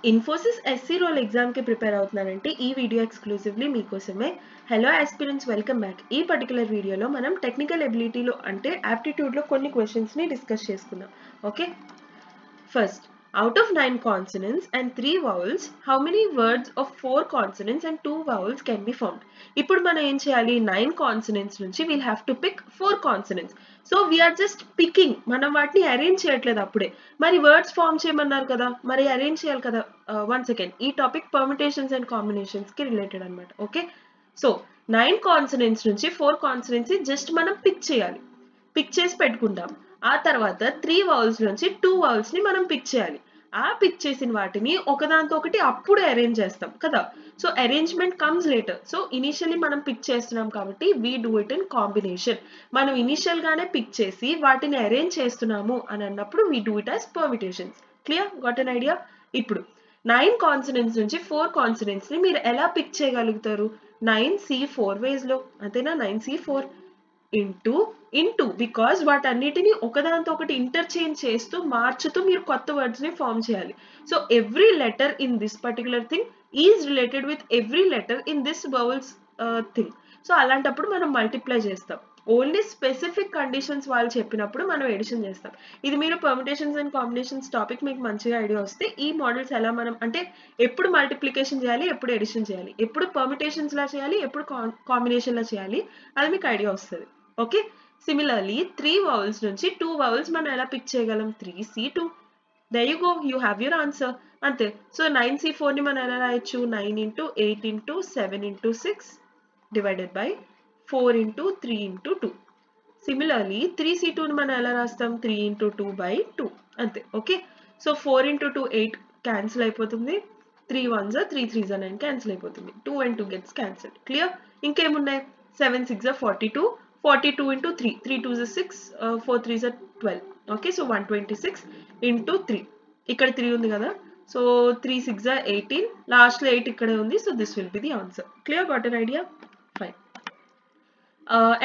Infosys SC role ఎగ్జామ్కి prepare అవుతున్నానంటే ఈ video exclusively మీకోసమే. Hello aspirants, welcome back. ఈ పర్టికులర్ వీడియోలో మనం టెక్నికల్ ఎబిలిటీలో అంటే యాప్టిట్యూడ్లో కొన్ని క్వశ్చన్స్ని డిస్కస్ చేసుకుందాం. Okay, first, out of 9 consonants and 3 vowels, how many words of 4 consonants and 2 vowels can be formed? ఇప్పుడు మనం ఏం చేయాలి? 9 consonants నుంచి we'll have to pick 4 consonants. So we are just picking, మనం వాటిని అరేంజ్ చేయట్లేదు అప్పుడే. మరి వర్డ్స్ ఫామ్ చేయమన్నారు కదా, మరి అరేంజ్ చేయాలి కదా. వన్ సెకండ్, ఈ టాపిక్ పర్మిటేషన్స్ అండ్ కాంబినేషన్స్ కి రిలేటెడ్ అనమాట. ఓకే, సో 9 కాన్సనెంట్స్ నుంచి 4 కాన్సనెంట్స్ జస్ట్ మనం పిక్ చేయాలి. పిక్ చేసి పెట్టుకుంటాం. ఆ తర్వాత 3 వౌల్స్ నుంచి 2 వౌల్స్ ని మనం పిక్ చేయాలి. ఆ పిక్ చేసిన వాటిని ఒకదాంతో ఒకటి అప్పుడే అరేంజ్ చేస్తాం కదా. So arrangement comes later. So initially మనం పిక్ చేస్తున్నాం కాబట్టి we do it in combination. మనం ఇనిషియల్ గానే పిక్ చేసి వాటిని అరేంజ్ చేస్తున్నాము అని అన్నప్పుడు we do it as permutations. Clear? Got an idea? ఇప్పుడు 9 కాన్సనెంట్స్ నుంచి 4 కాన్సనెంట్స్ ని మీరు ఎలా పిక్ చేయగలుగుతారు? 9C4 వేస్ లో, అంతేనా? 9C4 ఇంటూ బికాస్ వాటన్నిటిని ఒకదాంతో ఒకటి ఇంటర్చేంజ్ చేస్తూ మార్చుతూ మీరు కొత్త వర్డ్స్ ని ఫామ్ చేయాలి. So every letter in this particular thing is related with every letter in this vowels thing. So అలాంటప్పుడు మనం మల్టిప్లై చేస్తాం. ఓన్లీ స్పెసిఫిక్ కండిషన్స్ వాళ్ళు చెప్పినప్పుడు మనం ఎడిషన్ చేస్తాం. ఇది మీరు పర్మిటేషన్స్ అండ్ కాంబినేషన్స్ టాపిక్ మీకు మంచిగా ఐడియా వస్తే ఈ మోడల్స్ ఎలా మనం అంటే ఎప్పుడు మల్టిప్లికేషన్ చేయాలి, ఎప్పుడు ఎడిషన్ చేయాలి, ఎప్పుడు పర్మిటేషన్స్ లా చేయాలి, ఎప్పుడు కాంబినేషన్ లా చేయాలి, అది మీకు ఐడియా వస్తుంది. ఓకే, సిమిలర్లీ 3 vowels నుంచి 2 vowels మనం ఎలా పిక్ చేయగలం? 3C2. there you go, you have your answer. అంతే. సో 9C4 ని మనం ఎలా రాయొచ్చు? 9 into 8 into 7 into 6 divided by 4 into 3 into 2. Similarly 3C2 ని మనం ఎలా రాస్తాం? 3 into 2 by 2. అంతే. ఓకే, సో 4 into 2 8 క్యాన్సిల్ అయిపోతుంది. 3 1s 3 3s 9 క్యాన్సిల్ అయిపోతుంది. 2 and 2 gets cancelled. క్లియర్? ఇంకేమున్నాయి? 7 6 42, 42 into 3, 3 2s 6, 4 3s 12. Okay, so 126 into 3. ఇక్కడ 3 ఉంది కదా, సో 3 6 18, లాస్ట్ లో 8 ఇక్కడే ఉంది. So this will be the answer. Clear? Got an idea? Fine.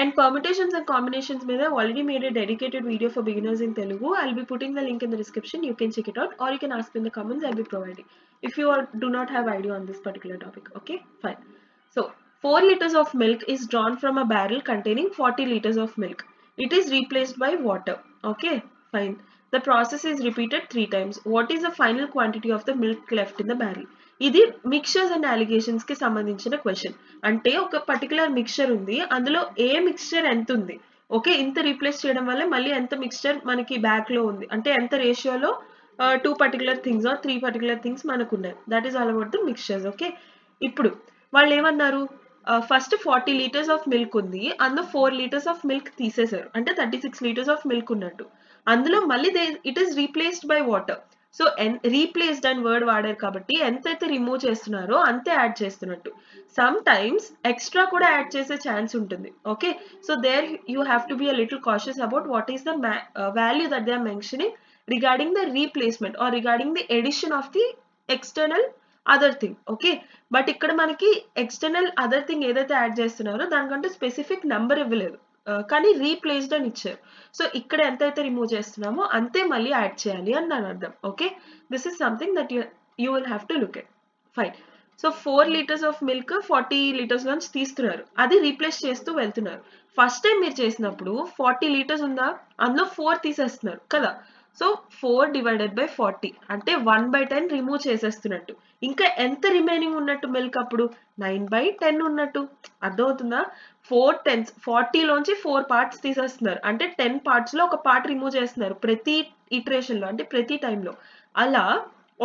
And permutations and combinations మీద I've already made a dedicated video for beginners in Telugu. I'll be putting the link in the description. You can check it out, or you can ask in the comments. I'll be providing if you do not have idea on this particular topic. Okay, fine. So 4 liters of milk is drawn from a barrel containing 40 liters of milk. It is replaced by water. Okay, fine. The process is repeated 3 times. What is the final quantity of the milk left in the barrel? ఇది mixtures and alligations కి సంబంధించిన question. అంటే ఒక particular mixture ఉంది, అందులో ఏ mixture ఎంత ఉంది, okay, ఇంత రీప్లేస్ చేయడం వల్ల మళ్ళీ ఎంత మిక్చర్ మనకి బ్యాక్ లో ఉంది, అంటే ఎంత రేషియోలో 2 particular things are 3 particular things మనకు ఉన్నాయి. That is all about the mixtures. Okay, ఇప్పుడు వాళ్ళు ఏమన్నారు? ఫస్ట్ 40 లీటర్స్ ఆఫ్ మిల్క్ ఉంది, అందులో 4 లీటర్స్ ఆఫ్ మిల్క్ తీసేశారు, అంటే 36 లీటర్స్ ఆఫ్ మిల్క్ ఉన్నట్టు. అందులో మళ్ళీ it is replaced by water. So replaced అని వర్డ్ వాడారు కాబట్టి ఎంతైతే రిమూవ్ చేస్తున్నారో అంతే యాడ్ చేస్తున్నట్టు. సమ్ టైమ్స్ ఎక్స్ట్రా కూడా యాడ్ చేసే ఛాన్స్ ఉంటుంది. Okay, so there you have to be a little cautious about what is the value that they are mentioning regarding the replacement or regarding the addition of the external other thing. Okay, but ఇక్కడ మనకి external other thing ఏదైతే add చేస్తున్నారో దానికంటే specific number ఇవ్వలేదు, కానీ replaced అని ఇచ్చారు. So ఇక్కడ ఎంతైతే రిమూవ్ చేస్తున్నామో అంతే మళ్ళీ యాడ్ చేయాలి అని దాని అర్థం. Okay, this is something that you will have to look at. Fine. So 4 litres of milk 40 litres నుంచి తీస్తున్నారు, అది రీప్లేస్ చేస్తూ వెళ్తున్నారు. ఫస్ట్ టైం మీరు చేసినప్పుడు 40 లీటర్స్ ఉందా, అందులో 4 తీసేస్తున్నారు కదా. సో 4 డివైడెడ్ బై 40 అంటే 1/10 రిమూవ్ చేసేస్తున్నట్టు. ఇంకా ఎంత రిమైనింగ్ ఉన్నట్టు మిల్క్ అప్పుడు? 9/10 ఉన్నట్టు. అర్థమవుతుందా? 4 10s, 40 లోంచి 4 పార్ట్స్ తీసేస్తున్నారు, అంటే 10 పార్ట్స్ లో ఒక పార్ట్ రిమూవ్ చేస్తున్నారు ప్రతి ఇటరేషన్ లో, అంటే ప్రతి టైంలో. అలా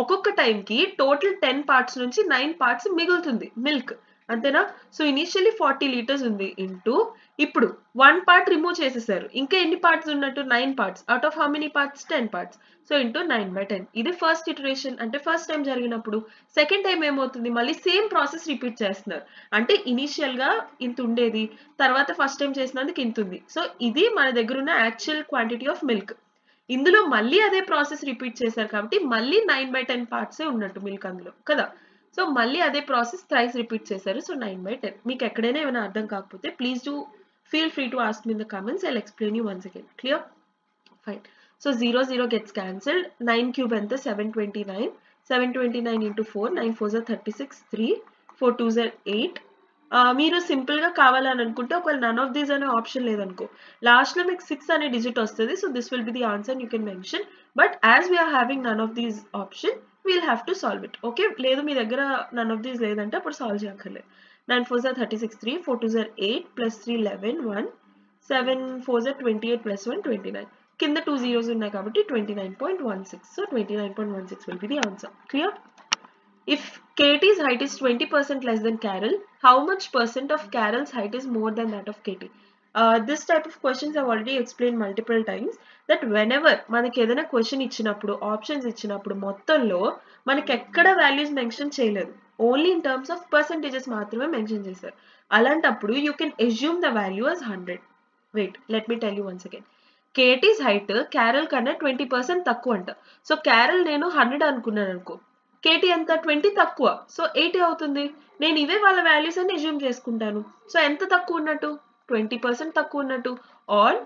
ఒక్కొక్క టైంకి టోటల్ 10 పార్ట్స్ నుంచి 9 పార్ట్స్ మిగులుతుంది మిల్క్, అంతేనా? సో ఇనిషియల్లీ 40 లీటర్స్ ఉంది ఇంటూ ఇప్పుడు 1 పార్ట్ రిమూవ్ చేసేసారు, ఇంకా ఎన్ని పార్ట్స్ ఉన్నట్టు? 9 parts. Out of how many parts? 10 parts. So into 9/10. ఇది ఫస్ట్ ఇటరేషన్, అంటే ఫస్ట్ టైం జరిగినప్పుడు. సెకండ్ టైం ఏమవుతుంది? మళ్ళీ సేమ్ ప్రాసెస్ రిపీట్ చేస్తున్నారు, అంటే ఇనిషియల్ గా ఇంత ఉండేది, తర్వాత ఫస్ట్ టైం చేసినందుకు ఇంత ఉంది. సో ఇది మన దగ్గర ఉన్న యాక్చువల్ క్వాంటిటీ ఆఫ్ మిల్క్. ఇందులో మళ్ళీ అదే ప్రాసెస్ రిపీట్ చేశారు కాబట్టి మళ్ళీ 9/10 పార్ట్సే ఉన్నట్టు మిల్క్ అందులో కదా. సో మళ్ళీ అదే ప్రాసెస్ థ్రైస్ రిపీట్ చేశారు. సో 9/10. మీకు ఎక్కడైనా ఏమైనా అర్థం కాకపోతే please do feel free to ask me in the comments. I'll explain you once again. Clear? Fine. So 0 0 gets cancelled. 9 cube enter 729. 729 into 4, 9 4s are 36, 3, 4 2s are 8. మీరు సింపుల్గా కావాలని అనుకుంటే ఒకవేళ నన్ ఆఫ్ దీస్ అనే ఆప్షన్ లేదనుకో లాస్ట్లో మీకు 6 అనే డిజిట్ వస్తుంది. So this will be the answer you can mention. But as we are having none of these option we'll have to solve it. Okay, లేదు మీ దగ్గర నన్ ఆఫ్ దీస్ లేదంటే అప్పుడు సాల్వ్ చేయక్కర్లేదు. 9 4s are 36, 3, 4 2s are 8, plus 3 11, 1, 7 4s are 28, plus 1 29. కింద 2 zeros ఉన్నాయి కాబట్టి 29.16. So 29.16 will be the answer. Clear? If Katie's height is 20% less than Carol, how much percent of Carol's height is more than that of Katie? This type of questions I've already explained multiple times that whenever మనకి ఏదైనా question ఇచ్చినప్పుడు options ఇచ్చినప్పుడు మొత్తంలో మనకి ఎక్కడ values mention చేయలేదు, only in terms of percentages మాత్రమే mention చేశారు. అలాంటప్పుడు you can assume the value as 100. Wait, let me tell you once again. Katie's height Carol కన్నా 20% తక్కువ అంట. సో క్యారల్ నేను 100 అనుకున్నాను అనుకో, కేటీ ఎంత 20 తక్కువ, సో 80 అవుతుంది. నేను ఇవే వాళ్ళ వాల్యూస్ అని అజ్యూమ్ చేసుకుంటాను. సో ఎంత తక్కువ ఉన్నట్టు, 20% తక్కువ ఉన్నట్టు. ఆర్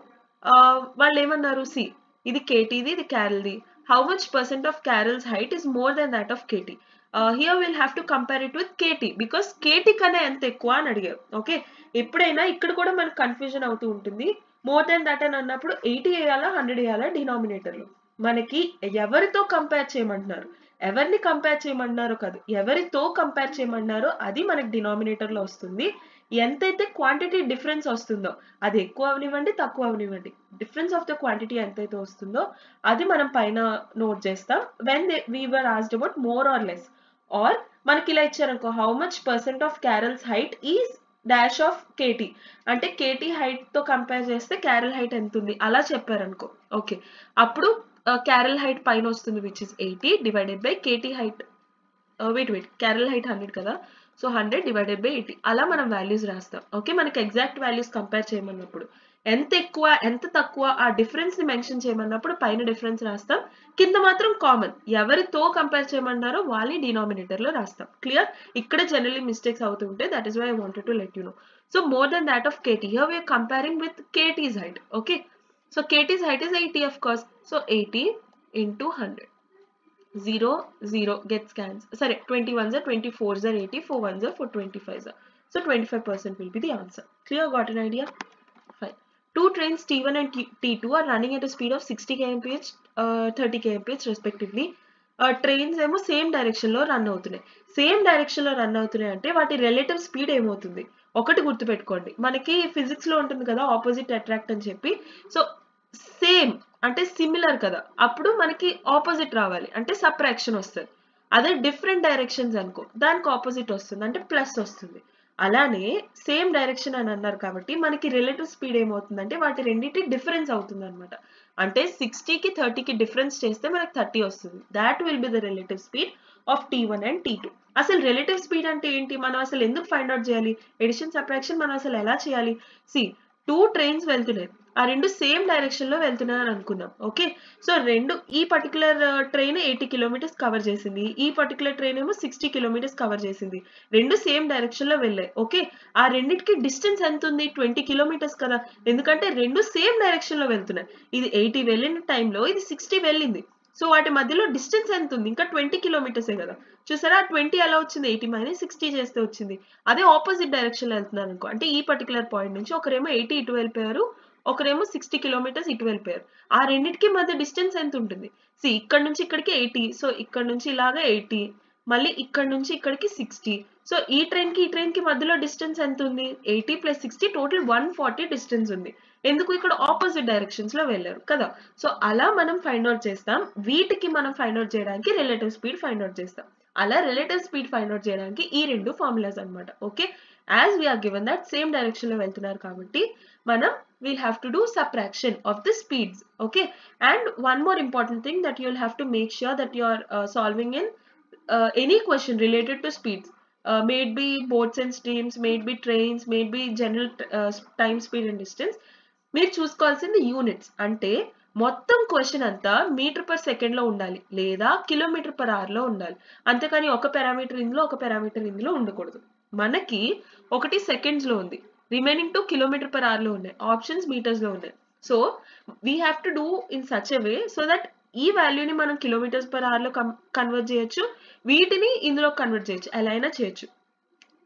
వాళ్ళు ఏమన్నారు, సి ఇది కేటీది ఇది క్యారల్ది, how much percent of Carol's height is more than that of KT. Here will have to compare it with KT because KT కన్నా ఎంత ఎక్కువ అని అడిగారు. ఓకే, ఎప్పుడైనా ఇక్కడ కూడా మనకు కన్ఫ్యూజన్ అవుతూ ఉంటుంది. మోర్ దెన్ దట్ అని అన్నప్పుడు 80 వేయాలా 100 వేయాలా డినామినేటర్లో. మనకి ఎవరితో కంపేర్ చేయమంటున్నారు, ఎవరిని కంపేర్ చేయమన్నారో కాదు, ఎవరితో కంపేర్ చేయమన్నారో అది మనకి డినామినేటర్లో వస్తుంది. ఎంతైతే క్వాంటిటీ డిఫరెన్స్ వస్తుందో అది ఎక్కువ అవనివ్వండి తక్కువ అవనివ్వండి, డిఫరెన్స్ ఆఫ్ ద క్వాంటిటీ ఎంతైతే వస్తుందో అది మనం పైన నోట్ చేస్తాం when we were asked about more or less. Or మనకి ఇలా ఇచ్చారనుకో, how much percent of Carol's height is dash of KT అంటే కేటీ హైట్ తో కంపేర్ చేస్తే క్యారల్ హైట్ ఎంత ఉంది అలా చెప్పారనుకో. ఓకే, అప్పుడు క్యారల్ హైట్ పైన వస్తుంది which is 80 divided by KT height. Wait Carol height 100 కదా, సో 100 డివైడెడ్ బై 80 అలా మనం వాల్యూస్ రాస్తాం. ఓకే, మనకి ఎగ్జాక్ట్ వాల్యూస్ కంపేర్ చేయమన్నప్పుడు ఎంత ఎక్కువ ఎంత తక్కువ ఆ డిఫరెన్స్ ని మెన్షన్ చేయమన్నప్పుడు పైన డిఫరెన్స్ రాస్తాం, కింద మాత్రం కామన్ ఎవరితో కంపేర్ చేయమన్నారో వాళ్ళని డినామినేటర్ లో రాస్తాం. క్లియర్? ఇక్కడ జనరల్లీ మిస్టేక్స్ అవుతుంటే that is why I wanted to let you know. So more than that of KT, here we are comparing with Katie's height. Okay, so Katie's height is 80 of course, so 80 into 100. 0 0 gets cancelled. Sorry, 21s are 24s are 80, 4 1s are 4 25s are. So 25% will be the answer. Clear? Got an idea? Fine. Two trains T1 and T2 are running at a speed of 60 kmph, 30 kmph respectively. Trains ఏమో same direction లో run అవుతున్నాయి. Same direction లో run అవుతున్నాయి అంటే వాటి relative speed ఏమవుతుంది ఒకటి గుర్తుపెట్టుకోండి. మనకి ఫిజిక్స్ లో ఉంటుంది కదా ఆపోజిట్ అట్రాక్ట్ అని చెప్పి. సో సేమ్ అంటే సిమిలర్ కదా, అప్పుడు మనకి ఆపోజిట్ రావాలి అంటే సబ్ట్రాక్షన్ వస్తుంది. అదే డిఫరెంట్ డైరెక్షన్స్ అనుకో దానికి ఆపోజిట్ వస్తుంది అంటే ప్లస్ వస్తుంది. అలానే సేమ్ డైరెక్షన్ అని అన్నారు కాబట్టి మనకి రిలేటివ్ స్పీడ్ ఏమవుతుందంటే వాటి రెండింటి డిఫరెన్స్ అవుతుంది అనమాట. అంటే 60కి 30కి డిఫరెన్స్ చేస్తే మనకి 30 వస్తుంది. That will be the relative speed of T1 and T2. అసలు రిలేటివ్ స్పీడ్ అంటే ఏంటి, మనం అసలు ఎందుకు ఫైండ్ అవుట్ చేయాలి, ఎడిషన్ సబ్ట్రాక్షన్ మనం అసలు ఎలా చేయాలి. సి, 2 ట్రైన్స్ వెళ్తున్నాయి, ఆ రెండు సేమ్ డైరెక్షన్ లో వెళ్తున్నాయి అని అనుకుందాం. ఓకే, సో రెండు ఈ పర్టికులర్ ట్రైన్ 80 కిలోమీటర్స్ కవర్ చేసింది, ఈ పర్టికులర్ ట్రైన్ ఏమో 60 కిలోమీటర్స్ కవర్ చేసింది. రెండు సేమ్ డైరెక్షన్ లో వెళ్ళాయి. ఓకే, ఆ రెండింటికి డిస్టెన్స్ ఎంత ఉంది, 20 కిలోమీటర్స్ కదా, ఎందుకంటే రెండు సేమ్ డైరెక్షన్ లో వెళ్తున్నాయి. ఇది 80 వెళ్ళిన టైంలో ఇది 60 వెళ్ళింది. సో వాటి మధ్యలో డిస్టెన్స్ ఎంత ఉంది, ఇంకా 20 కిలోమీటర్సే కదా. చూసారా 20 ఎలా వచ్చింది, 80 మైనస్ 60 చేస్తే వచ్చింది. అదే ఆపోజిట్ డైరెక్షన్ లో వెళ్తున్నారు అనుకో, అంటే ఈ పర్టికులర్ పాయింట్ నుంచి ఒకరేమో 80 ఇటు వెళ్ళిపోయారు, ఒకరేమో 60 కిలోమీటర్స్ ఇటు వెళ్ళిపోయారు. ఆ రెండింటికి మధ్య డిస్టెన్స్ ఎంత ఉంటుంది, సి ఇక్కడ నుంచి ఇక్కడికి 80, సో ఇక్కడ నుంచి ఇలాగా 80, మళ్ళీ ఇక్కడ నుంచి ఇక్కడికి 60. సో ఈ ట్రైన్ కి మధ్యలో డిస్టెన్స్ ఎంత ఉంది, 80 ప్లస్ 60 టోటల్ 140 డిస్టెన్స్ ఉంది. ఎందుకు, ఇక్కడ ఆపోజిట్ డైరెక్షన్స్ లో వెళ్ళారు కదా. సో అలా మనం ఫైండ్ అవుట్ చేస్తాం. వీటికి మనం ఫైండ్ అవుట్ చేయడానికి రిలేటివ్ స్పీడ్ ఫైండ్ అవుట్ చేస్తాం. అలా రిలేటివ్ స్పీడ్ ఫైండ్ అవుట్ చేయడానికి ఈ రెండు ఫార్ములాస్ అన్నమాట. Okay, as we are given that same direction లో వెళ్తున్నారు కాబట్టి మనం we'll have to do subtraction of the speeds. Okay, and one more important thing that you'll have to make sure that you are solving in any question related to speeds, may it be boats and streams, may it be trains, may it be general time, speed and distance. మీరు చూసుకోవాల్సింది units. అంటే మొత్తం question అంతా metre per second లో ఉండాలి లేదా kilometre per hour లో ఉండాలి. అంతేకాని ఒక పారామీటర్ ఇందులో ఒక పారామీటర్ ఇందులో ఉండకూడదు. మనకి ఒకటి సెకండ్స్ లో ఉంది, రిమైనింగ్ 2 కిలోమీటర్ పర్ అవర్ లో ఉన్నాయి, ఆప్షన్స్ మీటర్స్ లో ఉన్నాయి. So we have to do in such a way so that ఈ వాల్యూని మనం కిలోమీటర్స్ పర్ అవర్లో కన్వర్ట్ చేయొచ్చు, వీటిని ఇందులో కన్వర్ట్ చేయొచ్చు, ఎలా అయినా చేయొచ్చు.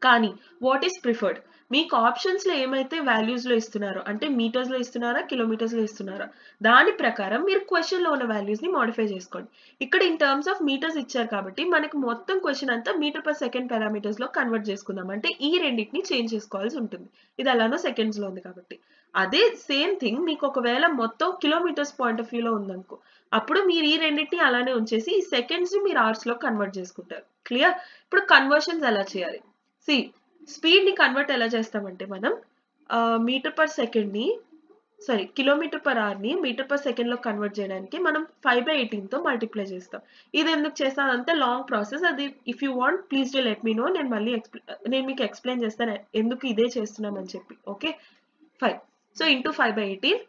కానీ వాట్ ఈస్ ప్రిఫర్డ్, మీకు ఆప్షన్స్లో ఏమైతే వాల్యూస్లో ఇస్తున్నారో, అంటే మీటర్స్లో ఇస్తున్నారా కిలోమీటర్స్లో ఇస్తున్నారా, దాని ప్రకారం మీరు క్వశ్చన్లో ఉన్న వాల్యూస్ని మోడిఫై చేసుకోండి. ఇక్కడ ఇన్ టర్మ్స్ ఆఫ్ మీటర్స్ ఇచ్చారు కాబట్టి మనకి మొత్తం క్వశ్చన్ అంతా మీటర్ పర్ సెకండ్ పారామీటర్స్లో కన్వర్ట్ చేసుకుందాం. అంటే ఈ రెండింటిని చేంజ్ చేసుకోవాల్సి ఉంటుంది. ఇది అలానో సెకండ్స్లో ఉంది కాబట్టి. అదే సేమ్ థింగ్ మీకు ఒకవేళ మొత్తం కిలోమీటర్స్ పాయింట్ ఆఫ్ వ్యూలో ఉందనుకో, అప్పుడు మీరు ఈ రెండింటిని అలానే ఉంచేసి ఈ సెకండ్స్ని మీరు అవర్స్లో కన్వర్ట్ చేసుకుంటారు. క్లియర్? ఇప్పుడు కన్వర్షన్స్ ఎలా చేయాలి? సి, స్పీడ్ని కన్వర్ట్ ఎలా చేస్తామంటే మనం మీటర్ పర్ సెకండ్ని కిలోమీటర్ పర్ అవర్ని మీటర్ పర్ సెకండ్లో కన్వర్ట్ చేయడానికి మనం 5/18తో మల్టిప్లై చేస్తాం. ఇది ఎందుకు చేస్తాం? అంతే లాంగ్ ప్రాసెస్. అది if you want please do let me know. నేను మళ్ళీ నేను మీకు ఎక్స్ప్లెయిన్ చేస్తాను ఎందుకు ఇదే చేస్తున్నామని చెప్పి. ఓకే, 5. So into 5/18.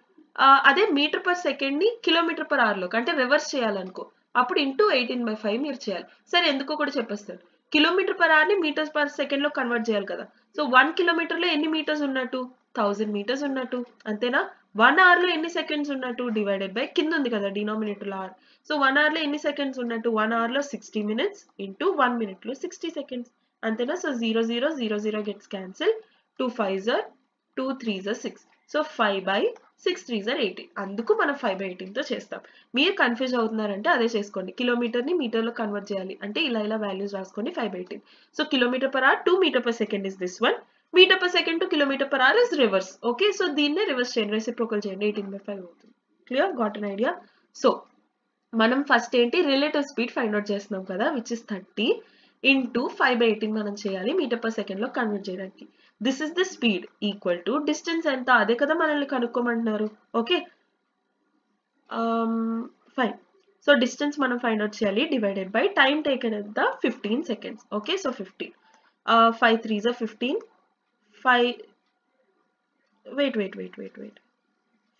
అదే మీటర్ పర్ సెకండ్ని కిలోమీటర్ పర్ అవర్లోకి అంటే రివర్స్ చేయాలనుకో, అప్పుడు ఇంటూ 18/5 మీరు చేయాలి. సరే, ఎందుకో కూడా చెప్పేస్తాను. కిలోమీటర్ పర్ అవర్ని మీటర్స్ పర్ సెకండ్లో కన్వర్ట్ చేయాలి కదా. సో 1 కిలోమీటర్లో ఎన్ని మీటర్స్ ఉన్నట్టు? 1000 మీటర్స్ ఉన్నట్టు, అంతేనా? 1 అవర్లో ఎన్ని సెకండ్స్ ఉన్నట్టు? డివైడెడ్ బై కింద ఉంది కదా డినామినేటర్లో అవర్. సో 1 అవర్లో ఎన్ని సెకండ్స్ ఉన్నట్టు? 1 అవర్లో 60 minutes ఇంటూ 1 minute లో 60 seconds, అంతేనా? So 0 0 0 0 gets cancel. 2 5s are 2 3s are 6. So 5/6 3s are 18. అందుకు మనం 5/18తో చేస్తాం. మీరు కన్ఫ్యూజ్ అవుతున్నారంటే అదే చేసుకోండి. కిలోమీటర్ని మీటర్లో కన్వర్ట్ చేయాలి అంటే ఇలా వాల్యూస్ రాసుకోండి. 5/18. So kilometre per hour 2 meter per second is this one. Metre per second to kilometre per hour is reverse. Okay, so దీన్నే రివర్స్ చేయండి, రెసిప్రోకల్ చేయండి. 18/5 అవుతుంది. Clear? Got an idea? So మనం ఫస్ట్ ఏంటి, రిలేటివ్ స్పీడ్ ఫైండ్ అవుట్ చేస్తున్నాం కదా, which is 30 into 5/18 మనం చేయాలి మీటర్ పర్ సెకండ్లో కన్వర్ట్ చేయడానికి. This is the speed equal to distance ఎంత, అదే కదా మనల్ని కనుక్కోమంటున్నారు. Okay, fine. సో డిస్టెన్స్ మనం ఫైండ్ అవుట్ చేయాలి, డివైడెడ్ బై టైం టేకెన్ ఎంత, 15 seconds. Okay, so 15. 5 3s are 15. 5 wait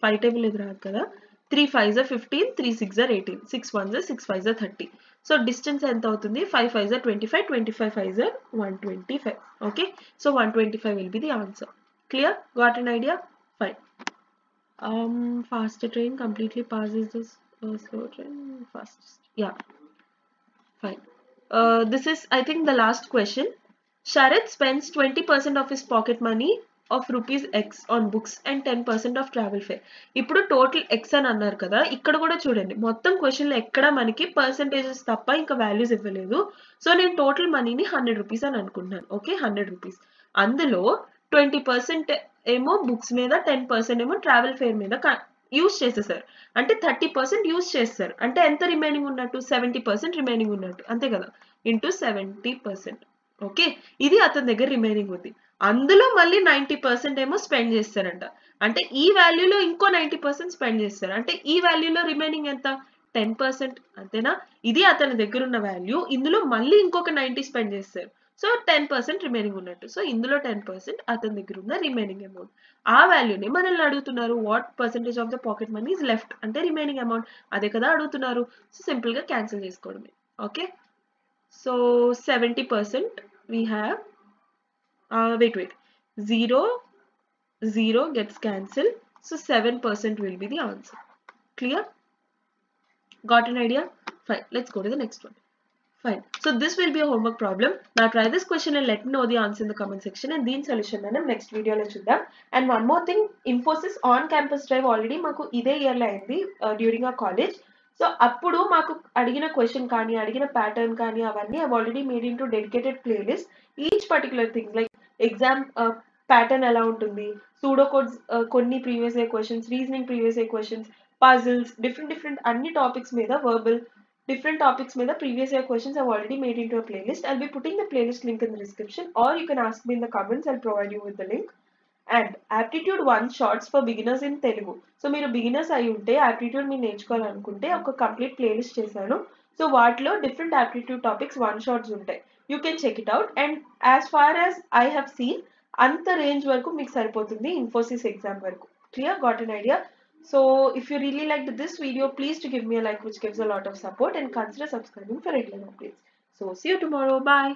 5 table ఇది రాదు కదా. 3 5s are 15, 3 6s are 18, 6 1s are 6 5s are 30. So distance ఎంత అవుతుంది? 5 5s are 25, 25 5s are 125. Okay, so 125 will be the answer. Clear? Got an idea? Fine. Faster train completely passes this slow train fastest. Yeah, fine. This is, I think, the last question. Sharat spends 20% of his pocket money of rupees X on books and 10% of travel fare. ఇప్పుడు total X అని అన్నారు కదా, ఇక్కడ కూడా చూడండి మొత్తం క్వశ్చన్లో ఎక్కడ మనకి పర్సంటేజెస్ తప్ప ఇంకా వాల్యూస్ ఇవ్వలేదు. సో నేను టోటల్ మనీని 100 rupees అని అనుకుంటున్నాను. Okay, 100 rupees. అందులో 20% ఏమో బుక్స్ మీద, 10% ఏమో ట్రావెల్ ఫేర్ మీద యూజ్ చేసేసారు. అంటే 30% యూజ్ చేస్తారు. అంటే ఎంత రిమైనింగ్ ఉన్నట్టు? 70% రిమైనింగ్ ఉన్నట్టు, అంతే కదా, ఇంటూ 70%. ఓకే, ఇది అతని దగ్గర రిమైనింగ్ ఉంది. అందులో మళ్ళీ 90% ఏమో స్పెండ్ చేస్తారంట. అంటే ఈ వాల్యూలో ఇంకో 90% స్పెండ్ చేస్తారు. అంటే ఈ వాల్యూలో రిమైనింగ్ ఎంత? 10%, అంతేనా? ఇది అతని దగ్గర ఉన్న వాల్యూ, ఇందులో మళ్ళీ ఇంకొక 90 స్పెండ్ చేస్తారు. సో 10% రిమైనింగ్ ఉన్నట్టు. సో ఇందులో 10% అతని దగ్గర ఉన్న రిమైనింగ్ అమౌంట్. ఆ వాల్యూని మనల్ని అడుగుతున్నారు, what percentage of the pocket money is left, అంటే రిమైనింగ్ అమౌంట్, అదే కదా అడుగుతున్నారు. సో సింపుల్గా క్యాన్సిల్ చేసుకోవడమే. Okay, so 70% we have, wait 0 0 gets cancelled, so 7% will be the answer. Clear? Got an idea? Fine, let's go to the next one. Fine, so this will be a homework problem. Now try this question and let me know the answer in the comment section, and దీని solution మనం next video లో చూద్దాం. And one more thing, Infosys on campus drive already మాకు ఇదే year లో అయింది during our college. So అప్పుడు మాకు అడిగిన క్వశ్చన్ కానీ, అడిగిన ప్యాటర్న్ కానీ, అవన్నీ I already made in to dedicated playlist. Each particular thing like exam pattern ఎలా ఉంటుంది, సూడో కోడ్స్, కొన్ని previous year questions, reasoning previous year questions, puzzles, different అన్ని టాపిక్స్ మీద, వర్బల్ different topics మీద previous year questions I've already made into a playlist. I'll be putting the playlist link in the description, or you can ask me in the comments. I'll provide you with the link. And aptitude 1 shorts for beginners in Telugu. So మీరు beginners అయి ఉంటే aptitude మీరు నేర్చుకోవాలనుకుంటే ఒక complete playlist చేశాను. So వాటిలో different aptitude topics 1 shorts ఉంటాయి. You can check it out. And as far as I have seen అంత రేంజ్ వరకు మీకు సరిపోతుంది ఇన్ఫోసిస్ ఎగ్జామ్ వరకు. Clear? Got an idea? So if you really liked this video, please to give me a like, which gives a lot of support, and consider subscribing for regular updates. So see you tomorrow. Bye.